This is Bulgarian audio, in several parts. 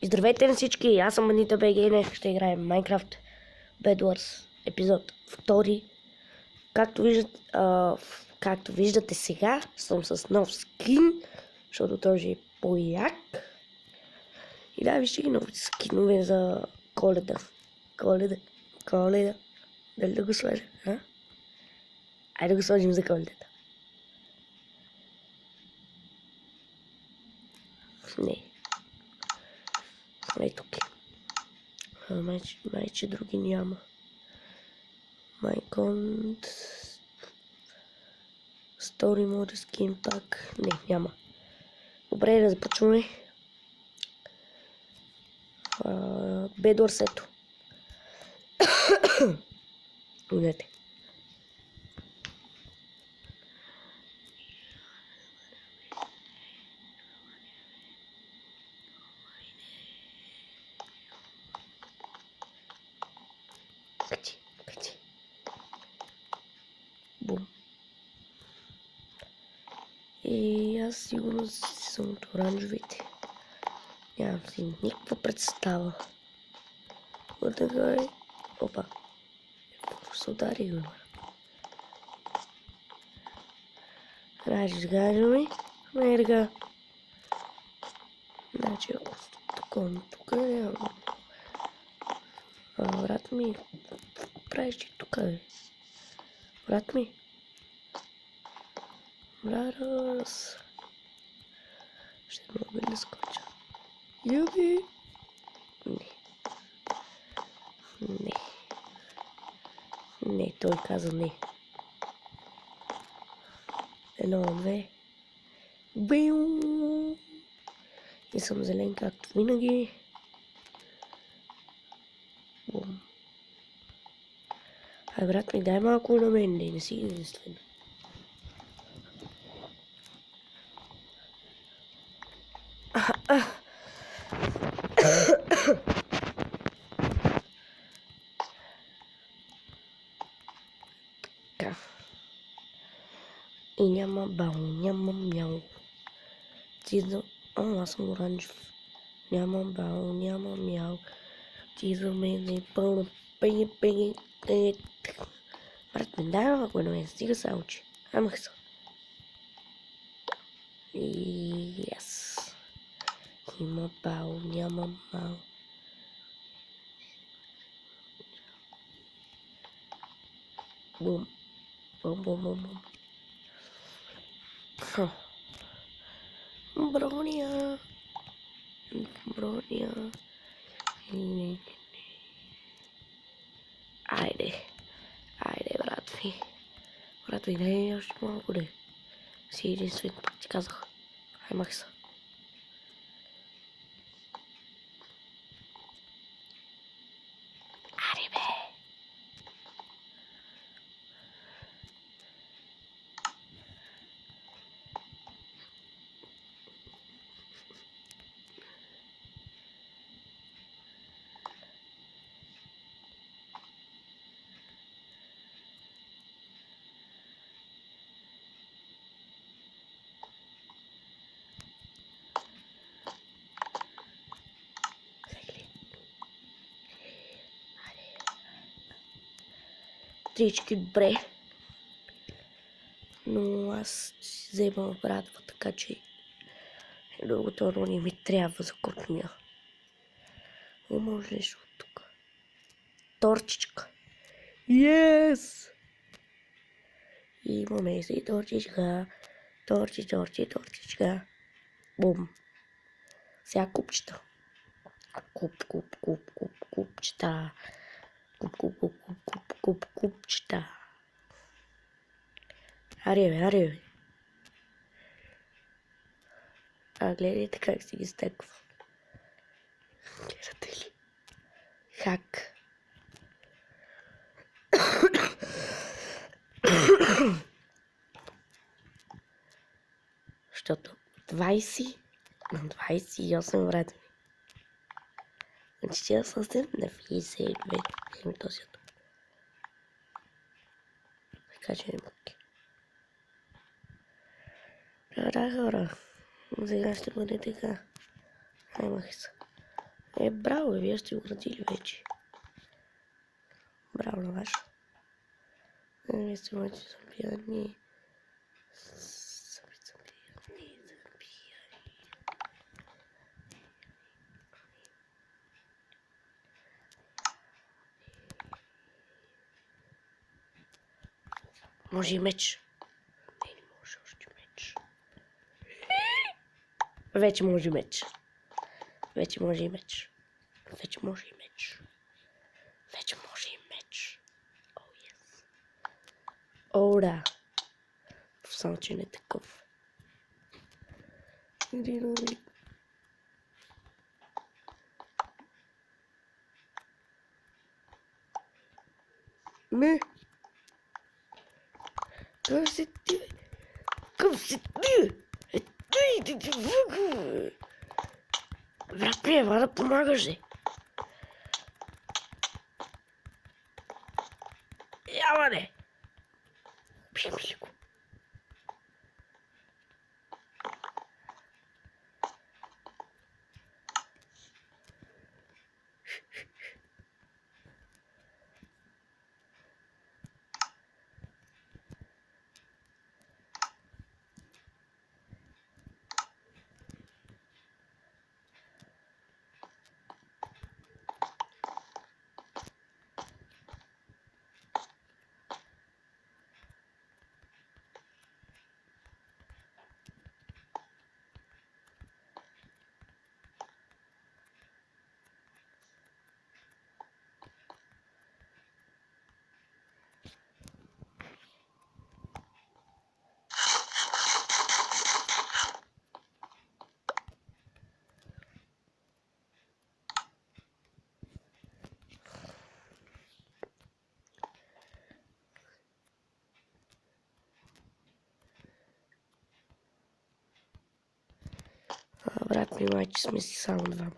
Здравейте на всички, аз съм Анита БГ и днес ще играем Minecraft Bed Wars епизод 2. Както виждате сега, съм с нов скин, защото този е по-як. И да, вижте ги новите скинове за Коледа. Коледа. Дали да го сложим, а? Айде да го сложим за Коледата. Не. Ей тук. Майче други няма. Minecraft Story Mode скин пак. Не, няма. Добре, да започваме. Bed Wars-ето. Гледайте. Качи. Бум. И аз сигурно съм от оранжевите. Нямам си никаква представа. Отдъгай. Опа. Какво се удари, бе? Разгаждаме. Не, така. Значи, ако тук няма. Брат ми, правиш ти тук, бе? Брат ми. Братос. Ще мога да скоча. Юби! Не, той каза не. Едно, две. Бим! И съм зелен както винаги. Бум. Ай, брат ми, дай малко на мен, не си единствен. Така. И няма бал, няма мяу. Аз съм оранжев. Няма бал, няма мяу. Ти за мен е пълна пеги. Брат ми, дай малко на мен, стига се учи. Амах се. Yes. Има бал, няма мал. Бум. Бум. Броня. Айде, брат ми. Брат ми, дай още малко да си единствен, пак ти казах. Аймах се. Аре, бе. Трички добре. Но аз си вземам братва, така че другото не ми трябва за котния. Но може ли от тук? Торчичка. Yes! И имаме си торчичка. Торчичка. Бум. Сега купчета. Купчета. Купчета. Аре бе. Гледайте как си ги стеква. Гледате ли? Хак. Защото 20 на 28 врата ми. На 48 на 52. Еми този от. Така че не мъки. Да, хора. Сега ще бъде така. Аймах се. Браво, вие сте уградили вече. Браво на вас. Вие сте моите зомбияни. Може и меч. Не може още меч. Вече може и меч. Вече може и меч. Вече може и меч. Вече може и меч. О, yes. О, да. Само, че не такъв. Не. Какъв си ти? Какъв си ти? Ти въгъл. Брат ми, ела да помагаш ли? Яла не. Пием си го. Брат ми, майче сме си само двама.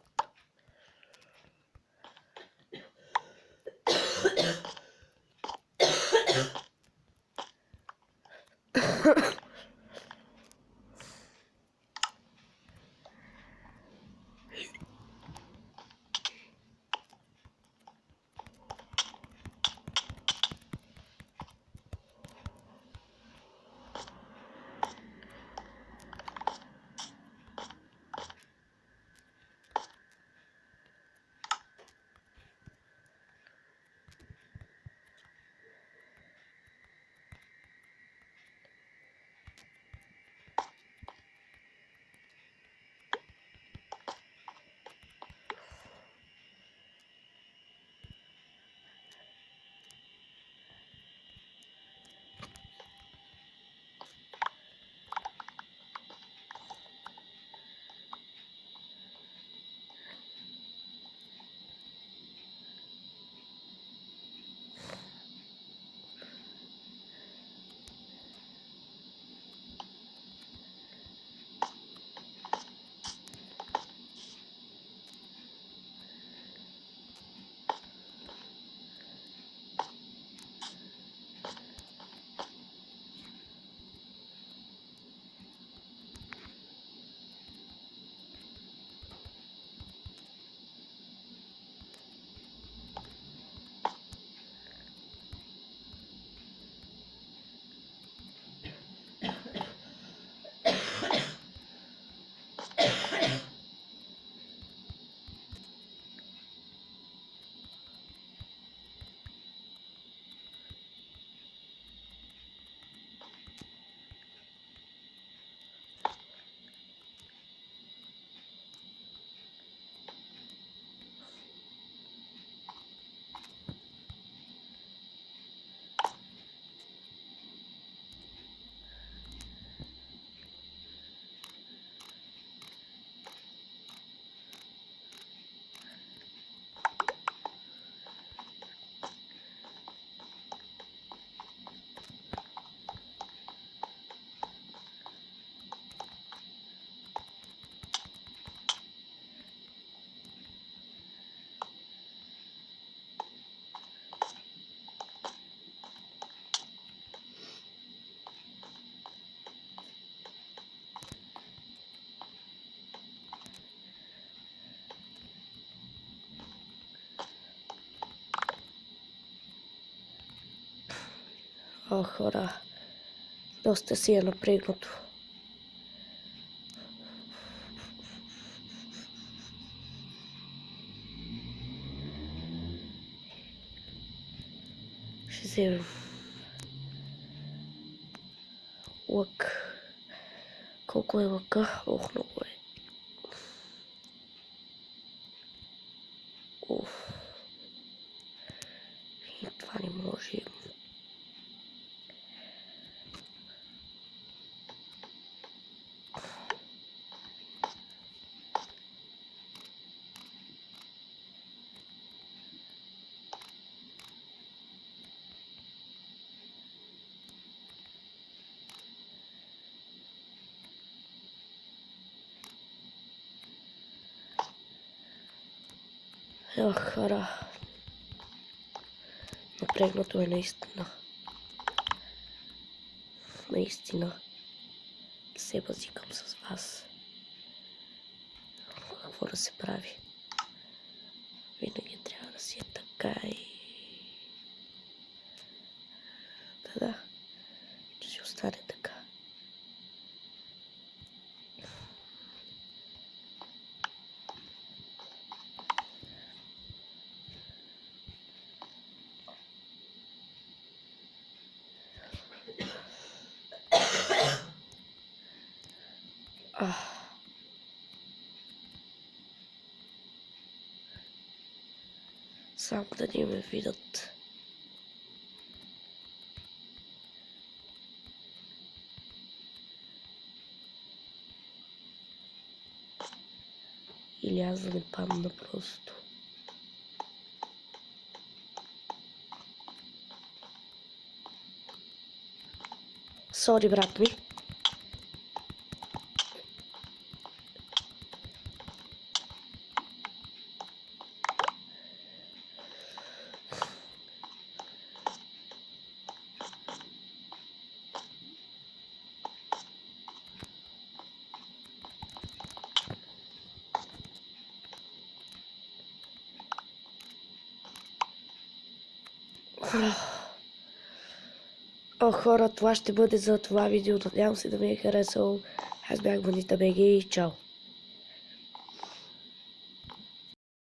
О, хора, доста си е напрегнато. Ще вземем лък. Колко е лъка? Ох, много е. Уф. И това не може. Ох, хора. Напрегнато е наистина. Наистина. Се базикам с вас. Какво да се прави? Винаги трябва да си е така и... Да, че си остане така. Само да не ме видят. Или аз да не падна просто. Сори, брат ми. О, хора, това ще бъде за това видео. Надявам се да ви е харесало. Аз бях Ванита БГ и чао!